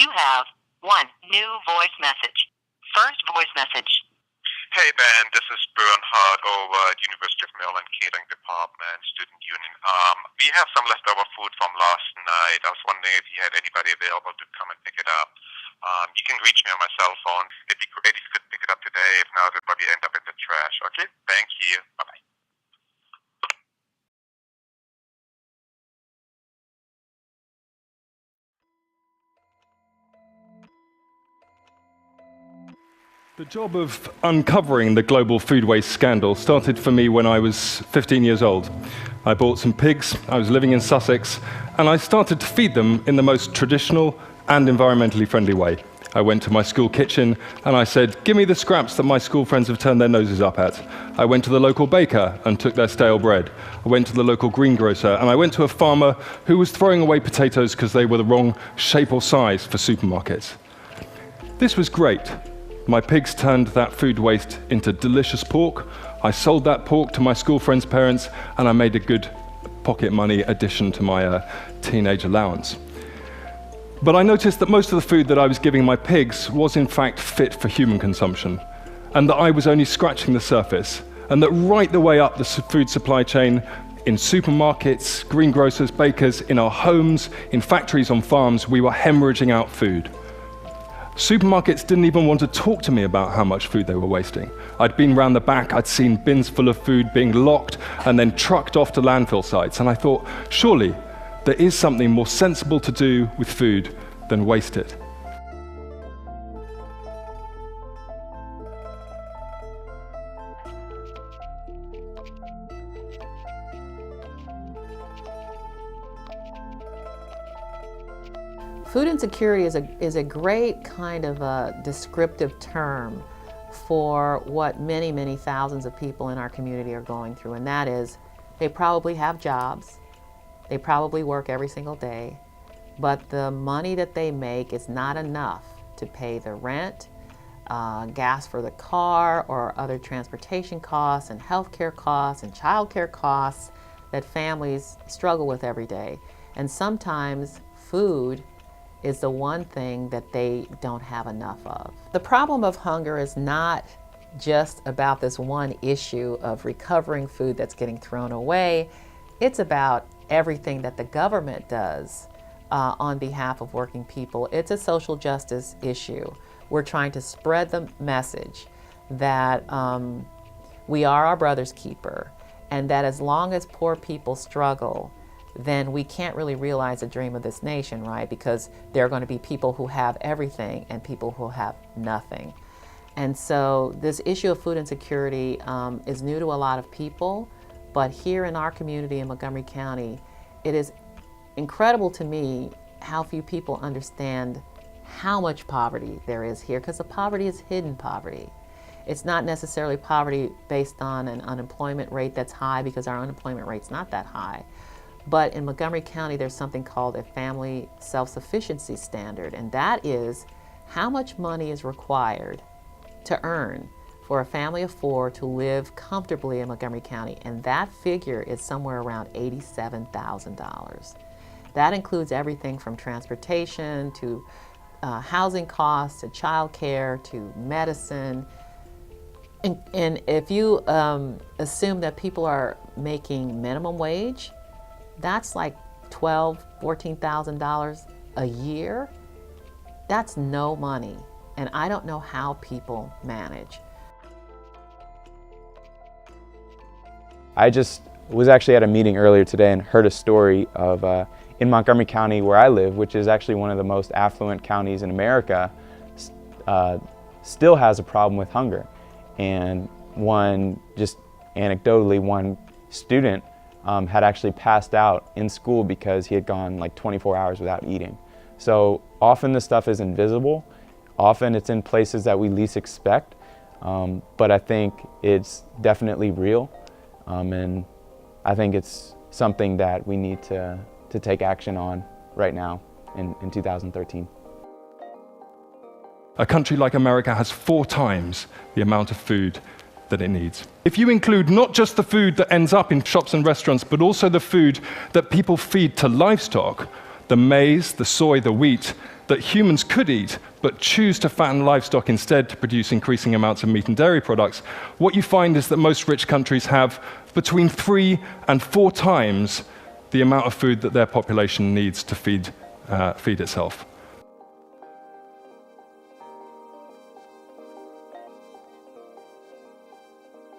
You have one new voice message. First voice message. Hey Ben, this is Bernhard over at University of Maryland Catering Department, Student Union. We have some leftover food from last night. I was wondering if you had anybody available to come and pick it up. You can reach me on my cell phone. It'd be great if you could pick it up today. If not, it'll probably end up in the trash. Okay? Thank you. Bye-bye. The job of uncovering the global food waste scandal started for me when I was 15 years old. I bought some pigs, I was living in Sussex, and I started to feed them in the most traditional and environmentally friendly way. I went to my school kitchen and I said, give me the scraps that my school friends have turned their noses up at. I went to the local baker and took their stale bread. I went to the local greengrocer and I went to a farmer who was throwing away potatoes because they were the wrong shape or size for supermarkets. This was great. My pigs turned that food waste into delicious pork. I sold that pork to my school friends' parents, and I made a good pocket money addition to my teenage allowance. But I noticed that most of the food that I was giving my pigs was in fact fit for human consumption, and that I was only scratching the surface, and that right the way up the food supply chain, in supermarkets, greengrocers, bakers, in our homes, in factories, on farms, we were hemorrhaging out food. Supermarkets didn't even want to talk to me about how much food they were wasting. I'd been round the back, I'd seen bins full of food being locked and then trucked off to landfill sites, and I thought, surely there is something more sensible to do with food than waste it. Food insecurity is a great kind of a descriptive term for what many, many thousands of people in our community are going through, and that is they probably have jobs, they probably work every single day, but the money that they make is not enough to pay the rent, gas for the car, or other transportation costs and healthcare costs and childcare costs that families struggle with every day. And sometimes food is the one thing that they don't have enough of. The problem of hunger is not just about this one issue of recovering food that's getting thrown away. It's about everything that the government does on behalf of working people. It's a social justice issue. We're trying to spread the message that we are our brother's keeper, and that as long as poor people struggle, then we can't really realize the dream of this nation, right? Because there are going to be people who have everything and people who have nothing. And so this issue of food insecurity is new to a lot of people, but here in our community in Montgomery County, it is incredible to me how few people understand how much poverty there is here, because the poverty is hidden poverty. It's not necessarily poverty based on an unemployment rate that's high, because our unemployment rate's not that high. But in Montgomery County, there's something called a family self-sufficiency standard, and that is how much money is required to earn for a family of 4 to live comfortably in Montgomery County, and that figure is somewhere around $87,000. That includes everything from transportation to housing costs to child care to medicine. And if you assume that people are making minimum wage, that's like $12,000, $14,000 a year. That's no money. And I don't know how people manage. I just was actually at a meeting earlier today and heard a story of in Montgomery County, where I live, which is actually one of the most affluent counties in America, still has a problem with hunger. And just anecdotally, one student had actually passed out in school because he had gone like 24 hours without eating. So often this stuff is invisible. Often it's in places that we least expect, but I think it's definitely real. And I think it's something that we need to take action on right now in 2013. A country like America has 4 times the amount of food that it needs. If you include not just the food that ends up in shops and restaurants, but also the food that people feed to livestock, the maize, the soy, the wheat, that humans could eat, but choose to fatten livestock instead to produce increasing amounts of meat and dairy products, what you find is that most rich countries have between 3 and 4 times the amount of food that their population needs to feed itself.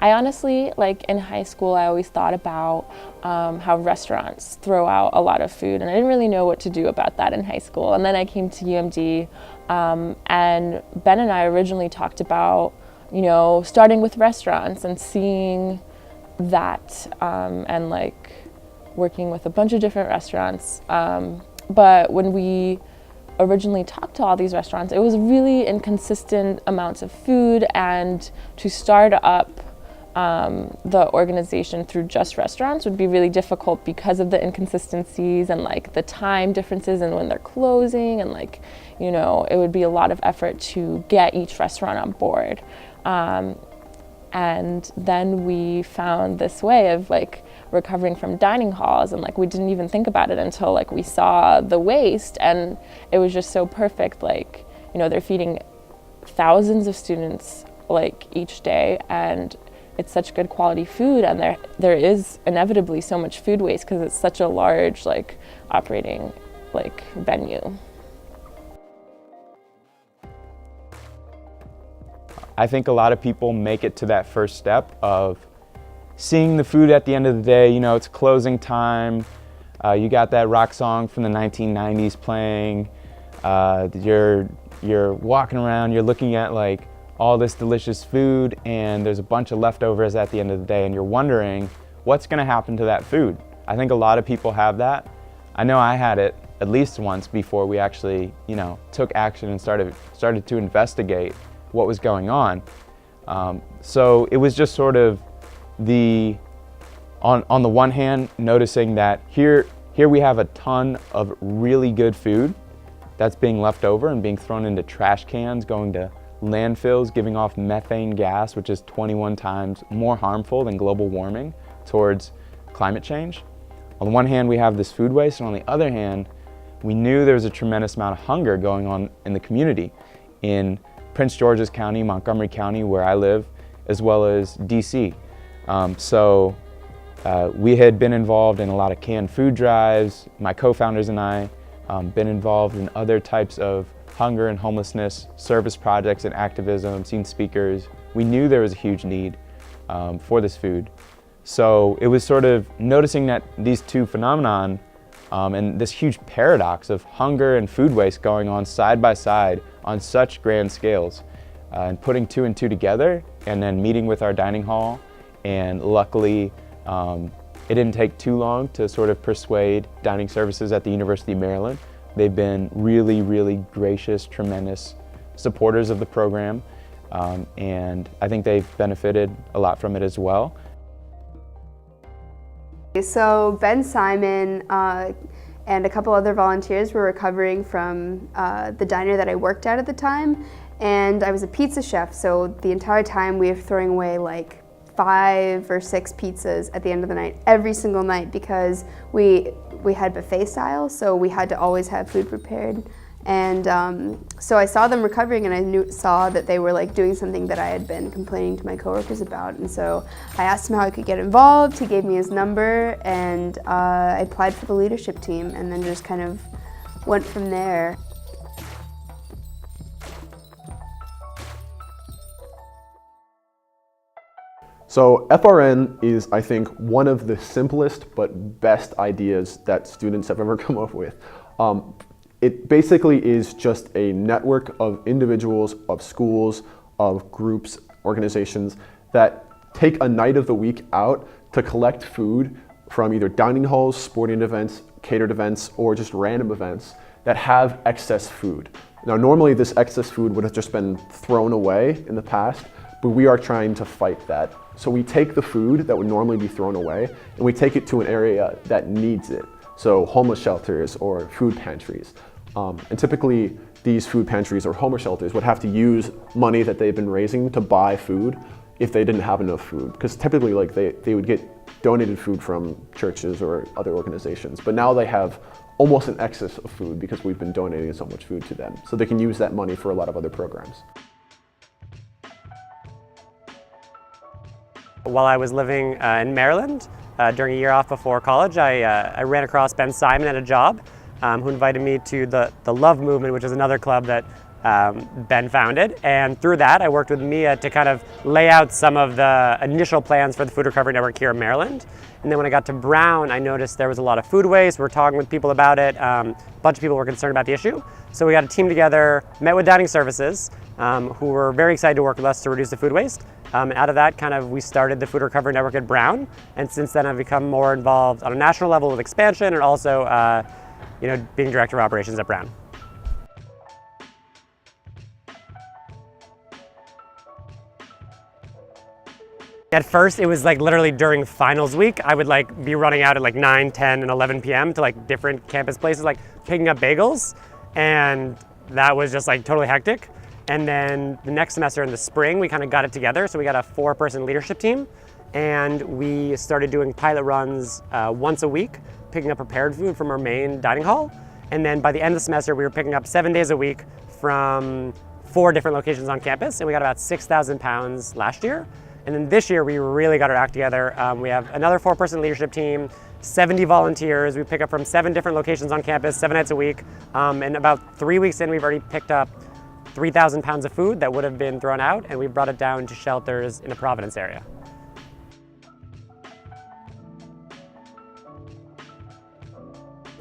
I honestly, in high school, I always thought about how restaurants throw out a lot of food, and I didn't really know what to do about that in high school. And then I came to UMD, and Ben and I originally talked about, starting with restaurants and seeing that, and working with a bunch of different restaurants. But when we originally talked to all these restaurants, it was really inconsistent amounts of food, and to start up the organization through just restaurants would be really difficult because of the inconsistencies and the time differences and when they're closing, and it would be a lot of effort to get each restaurant on board. And then we found this way of recovering from dining halls, and we didn't even think about it until we saw the waste, and it was just so perfect. They're feeding thousands of students each day, and it's such good quality food, and there is inevitably so much food waste because it's such a large operating venue. I think a lot of people make it to that first step of seeing the food at the end of the day. It's closing time, you got that rock song from the 1990s playing, you're walking around, you're looking at all this delicious food, and there's a bunch of leftovers at the end of the day, and you're wondering what's going to happen to that food. I think a lot of people have that. I know I had it at least once before we actually, took action and started to investigate what was going on. So it was just sort of on the one hand, noticing that here we have a ton of really good food that's being left over and being thrown into trash cans, going to landfills, giving off methane gas, which is 21 times more harmful than global warming towards climate change. On the one hand, we have this food waste, and on the other hand, we knew there was a tremendous amount of hunger going on in the community in Prince George's County, Montgomery County, where I live, as well as DC. So we had been involved in a lot of canned food drives. My co-founders and I been involved in other types of hunger and homelessness service projects and activism, seen speakers. We knew there was a huge need for this food. So it was sort of noticing that these two phenomenon and this huge paradox of hunger and food waste going on side by side on such grand scales, and putting 2 and 2 together, and then meeting with our dining hall. And luckily, it didn't take too long to sort of persuade dining services at the University of Maryland. They've been really, really gracious, tremendous supporters of the program, and I think they've benefited a lot from it as well. So Ben Simon and a couple other volunteers were recovering from the diner that I worked at the time, and I was a pizza chef, so the entire time we were throwing away 5 or 6 pizzas at the end of the night, every single night, because we had buffet style, so we had to always have food prepared. And so I saw them recovering, and I saw that they were doing something that I had been complaining to my coworkers about. And so I asked him how I could get involved. He gave me his number, and I applied for the leadership team, and then just kind of went from there. So FRN is, I think, one of the simplest but best ideas that students have ever come up with. It basically is just a network of individuals, of schools, of groups, organizations that take a night of the week out to collect food from either dining halls, sporting events, catered events, or just random events that have excess food. Now, normally this excess food would have just been thrown away in the past, but we are trying to fight that. So we take the food that would normally be thrown away and we take it to an area that needs it. So homeless shelters or food pantries. And typically these food pantries or homeless shelters would have to use money that they've been raising to buy food if they didn't have enough food. Because typically they would get donated food from churches or other organizations. But now they have almost an excess of food because we've been donating so much food to them. So they can use that money for a lot of other programs. While I was living in Maryland, during a year off before college, I ran across Ben Simon at a job, who invited me to the Love Movement, which is another club that Ben founded. And through that, I worked with Mia to kind of lay out some of the initial plans for the Food Recovery Network here in Maryland. And then when I got to Brown, I noticed there was a lot of food waste. We were talking with people about it. A bunch of people were concerned about the issue. So we got a team together, met with Dining Services, who were very excited to work with us to reduce the food waste. And out of that, we started the Food Recovery Network at Brown. And since then, I've become more involved on a national level with expansion and also being Director of Operations at Brown. At first, it was literally during finals week. I would be running out at 9, 10, and 11 p.m. to different campus places, picking up bagels. And that was just totally hectic. And then the next semester in the spring, we kind of got it together. So we got a 4-person leadership team. And we started doing pilot runs once a week, picking up prepared food from our main dining hall. And then by the end of the semester, we were picking up 7 days a week from 4 different locations on campus. And we got about 6,000 pounds last year. And then this year, we really got our act together. We have another 4-person leadership team, 70 volunteers. We pick up from 7 different locations on campus, 7 nights a week. And about 3 weeks in, we've already picked up 3,000 pounds of food that would have been thrown out, and we brought it down to shelters in the Providence area.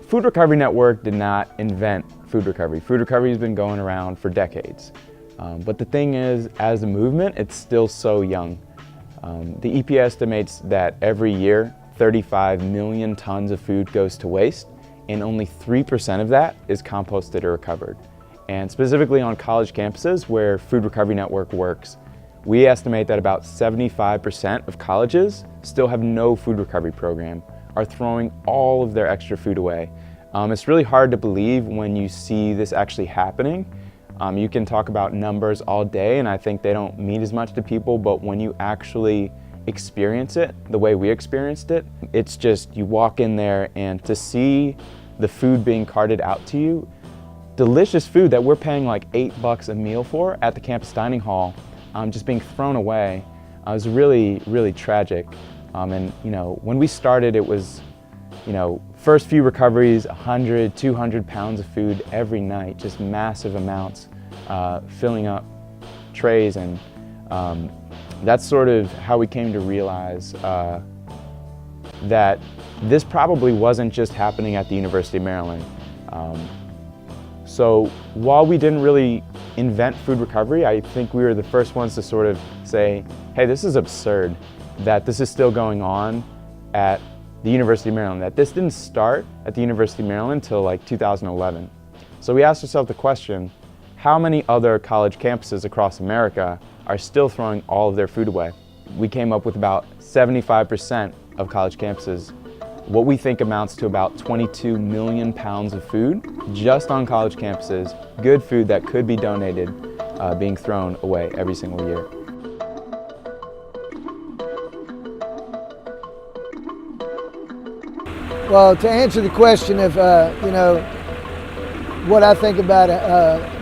Food Recovery Network did not invent food recovery. Food recovery has been going around for decades. But the thing is, as a movement, it's still so young. The EPA estimates that every year, 35 million tons of food goes to waste, and only 3% of that is composted or recovered. And specifically on college campuses where Food Recovery Network works, we estimate that about 75% of colleges still have no food recovery program, are throwing all of their extra food away. It's really hard to believe when you see this actually happening. You can talk about numbers all day, and I think they don't mean as much to people, but when you actually experience it the way we experienced it, it's just, you walk in there and to see the food being carted out to you, delicious food that we're paying $8 a meal for at the campus dining hall, just being thrown away, was really, really tragic. And when we started, it was, first few recoveries, 100, 200 pounds of food every night, just massive amounts, filling up trays. And that's sort of how we came to realize that this probably wasn't just happening at the University of Maryland. So while we didn't really invent food recovery, I think we were the first ones to sort of say, hey, this is absurd that this is still going on at the University of Maryland, that this didn't start at the University of Maryland until 2011. So we asked ourselves the question, how many other college campuses across America are still throwing all of their food away? We came up with about 75% of college campuses, what we think amounts to about 22 million pounds of food just on college campuses, good food that could be donated, being thrown away every single year. Well, to answer the question of, what I think about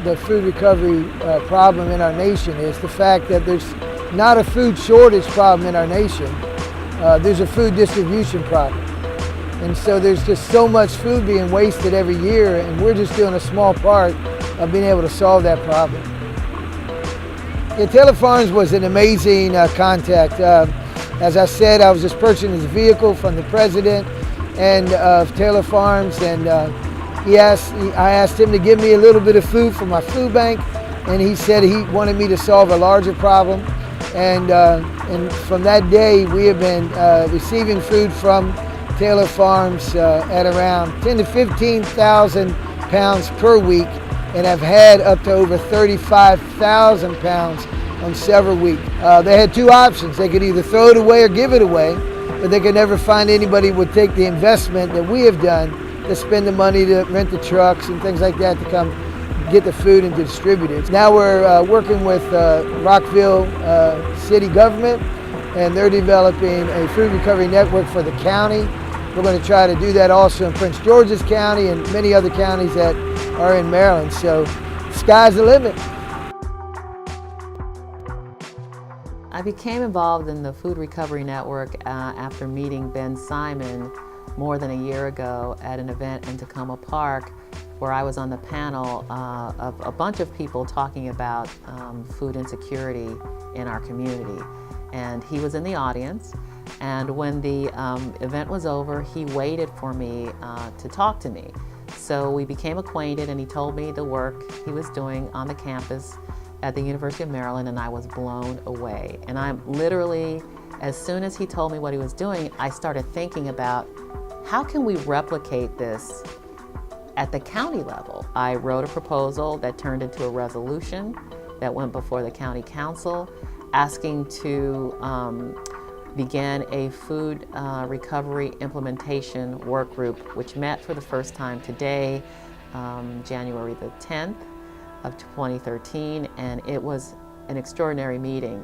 the food recovery problem in our nation is the fact that there's not a food shortage problem in our nation. There's a food distribution problem. And so there's just so much food being wasted every year, and we're just doing a small part of being able to solve that problem. Yeah, Taylor Farms was an amazing contact. As I said, I was just purchasing this vehicle from the president and of Taylor Farms, and I asked him to give me a little bit of food from my food bank, and he said he wanted me to solve a larger problem. And from that day, we have been receiving food from Taylor Farms at around 10 to 15,000 pounds per week, and have had up to over 35,000 pounds on several weeks. They had 2 options. They could either throw it away or give it away, but they could never find anybody who would take the investment that we have done to spend the money to rent the trucks and things like that to come get the food and to distribute it. Now we're working with Rockville city government, and they're developing a food recovery network for the county. We're going to try to do that also in Prince George's County and many other counties that are in Maryland. So sky's the limit. I became involved in the Food Recovery Network after meeting Ben Simon more than a year ago at an event in Tacoma Park, where I was on the panel of a bunch of people talking about food insecurity in our community. And he was in the audience, and when the event was over, he waited for me to talk to me. So we became acquainted, and he told me the work he was doing on the campus at the University of Maryland, and I was blown away. And I'm literally, as soon as he told me what he was doing, I started thinking about how can we replicate this at the county level. I wrote a proposal that turned into a resolution that went before the county council, asking to begin a food recovery implementation work group, which met for the first time today, January the 10th of 2013, and it was an extraordinary meeting.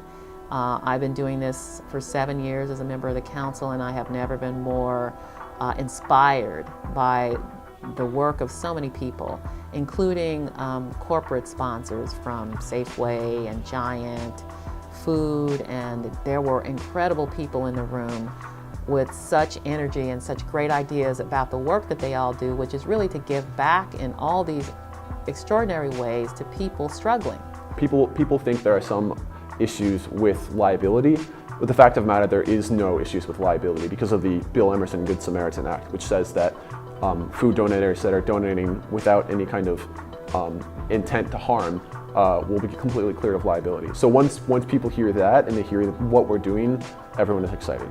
I've been doing this for 7 years as a member of the council, and I have never been more inspired by the work of so many people, including corporate sponsors from Safeway and Giant Food, and there were incredible people in the room with such energy and such great ideas about the work that they all do, which is really to give back in all these extraordinary ways to people struggling. People think there are some issues with liability, but the fact of the matter, there is no issues with liability because of the Bill Emerson Good Samaritan Act, which says that food donators that are donating without any kind of intent to harm will be completely cleared of liability. So once people hear that and they hear what we're doing, everyone is excited.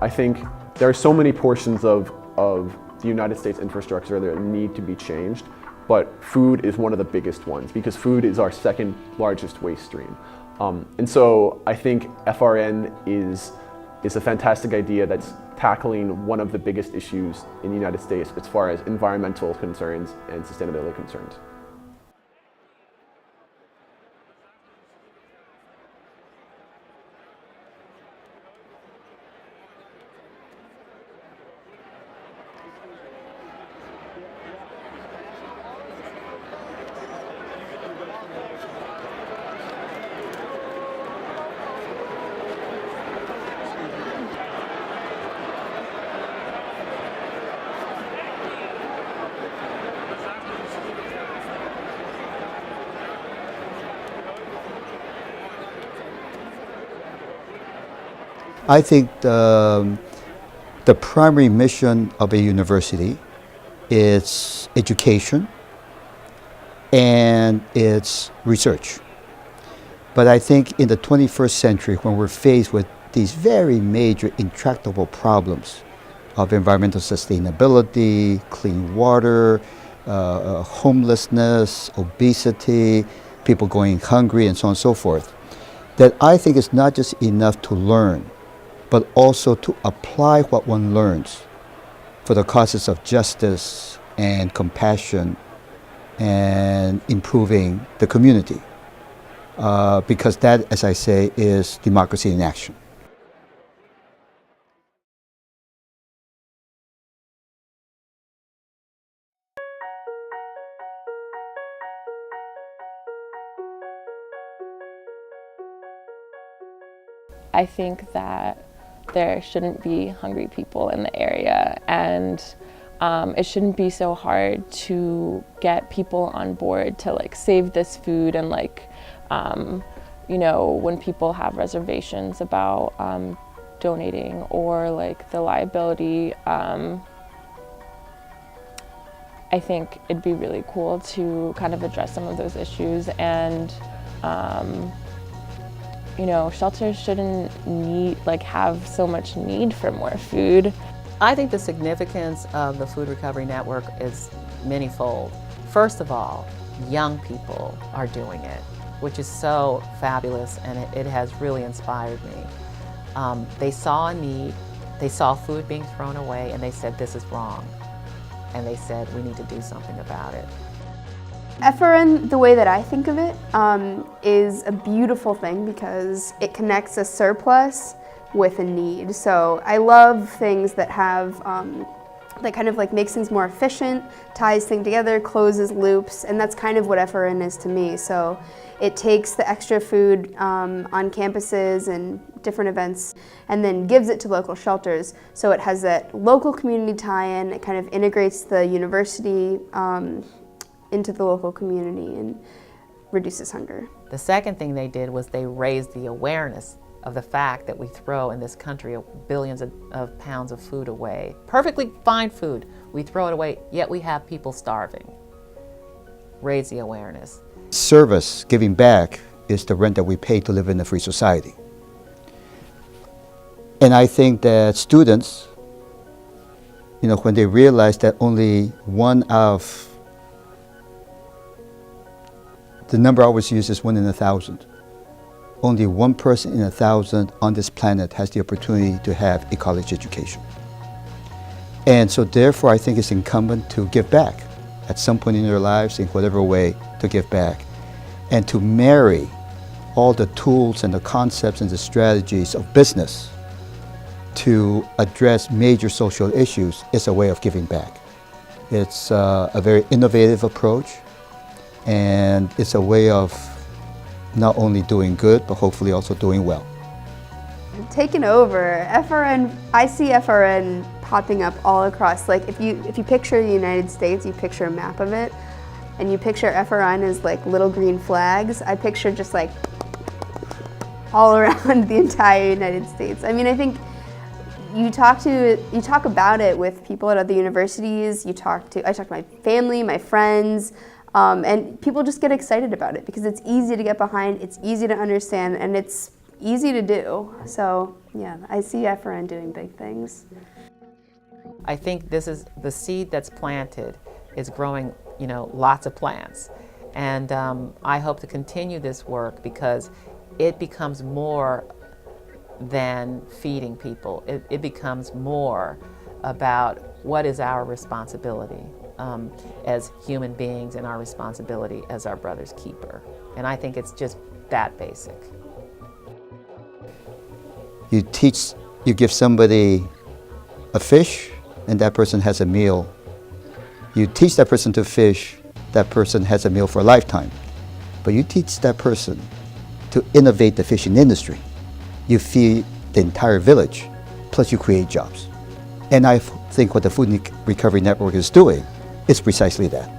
I think there are so many portions of the United States infrastructure that need to be changed, but food is one of the biggest ones because food is our second largest waste stream. And so I think FRN is a fantastic idea that's tackling one of the biggest issues in the United States as far as environmental concerns and sustainability concerns. I think the primary mission of a university is education and it's research. But I think in the 21st century, when we're faced with these very major intractable problems of environmental sustainability, clean water, homelessness, obesity, people going hungry, and so on and so forth, that I think it's not just enough to learn, but also to apply what one learns for the causes of justice and compassion and improving the community. Because that, as I say, is democracy in action. I think that there shouldn't be hungry people in the area, and it shouldn't be so hard to get people on board to like save this food, and like you know, when people have reservations about donating or like the liability, I think it'd be really cool to kind of address some of those issues. And you know, shelters shouldn't have so much need for more food. I think the significance of the Food Recovery Network is manyfold. First of all, young people are doing it, which is so fabulous, and it has really inspired me. They saw a need, they saw food being thrown away, and they said, this is wrong. And they said, we need to do something about it. FRN, the way that I think of it, is a beautiful thing because it connects a surplus with a need. So I love things that have that kind of like makes things more efficient, ties things together, closes loops, and that's kind of what FRN is to me. So it takes the extra food on campuses and different events and then gives it to local shelters. So it has that local community tie-in, it kind of integrates the university into the local community and reduces hunger. The second thing they did was they raised the awareness of the fact that we throw in this country billions of pounds of food away. Perfectly fine food, we throw it away, yet we have people starving. Raise the awareness. Service, giving back, is the rent that we pay to live in a free society. And I think that students, when they realize that only one of, the number I always use is 1 in 1,000. Only one person in 1,000 on this planet has the opportunity to have a college education. And so therefore I think it's incumbent to give back at some point in their lives, in whatever way, to give back. And to marry all the tools and the concepts and the strategies of business to address major social issues is a way of giving back. It's a very innovative approach, and it's a way of not only doing good, but hopefully also doing well. Taken over. FRN, I see FRN popping up all across. Like if you picture the United States, you picture a map of it, and you picture FRN as like little green flags. I picture just like all around the entire United States. I mean, I think you talk about it with people at other universities. I talk to my family, my friends. And people just get excited about it because it's easy to get behind, it's easy to understand, and it's easy to do. So yeah, I see FRN doing big things. I think this is the seed that's planted is growing, lots of plants. And I hope to continue this work because it becomes more than feeding people. It becomes more about what is our responsibility as human beings and our responsibility as our brother's keeper. And I think it's just that basic. You give somebody a fish and that person has a meal. You teach that person to fish, that person has a meal for a lifetime. But you teach that person to innovate the fishing industry. You feed the entire village, plus you create jobs. And I think what the Food Recovery Network is doing is precisely that.